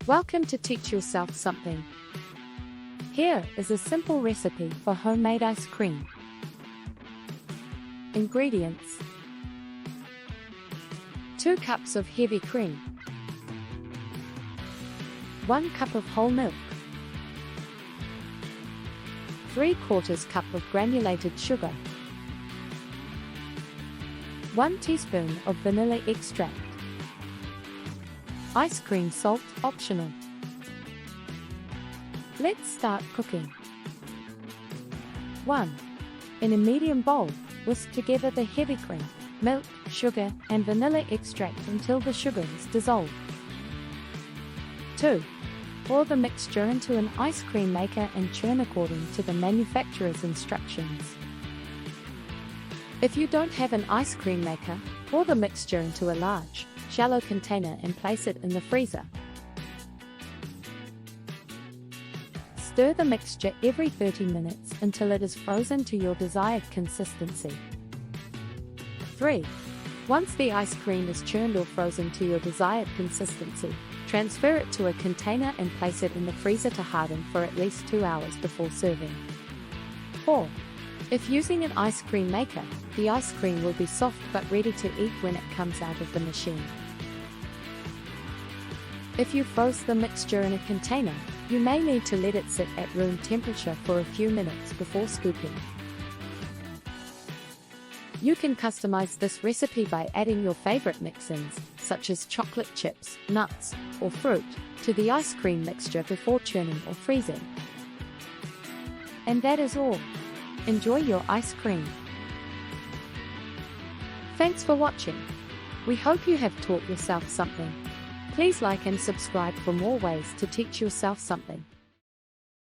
Welcome to Teach Yourself Something. Here is a simple recipe for homemade ice cream. Ingredients: 2 cups of heavy cream, 1 cup of whole milk, 3/4 cup of granulated sugar, 1 teaspoon of vanilla extract. Ice cream salt optional. Let's start cooking. 1. In a medium bowl, whisk together the heavy cream, milk, sugar, and vanilla extract until the sugar is dissolved. 2. Pour the mixture into an ice cream maker and churn according to the manufacturer's instructions. If you don't have an ice cream maker, pour the mixture into a large, shallow container and place it in the freezer. Stir the mixture every 30 minutes until it is frozen to your desired consistency. 3. Once the ice cream is churned or frozen to your desired consistency, transfer it to a container and place it in the freezer to harden for at least 2 hours before serving. 4. If using an ice cream maker, the ice cream will be soft but ready to eat when it comes out of the machine. If you froze the mixture in a container, you may need to let it sit at room temperature for a few minutes before scooping. You can customize this recipe by adding your favorite mix-ins, such as chocolate chips, nuts, or fruit, to the ice cream mixture before churning or freezing. And that is all. Enjoy your ice cream. Thanks for watching. We hope you have taught yourself something. Please like and subscribe for more ways to teach yourself something.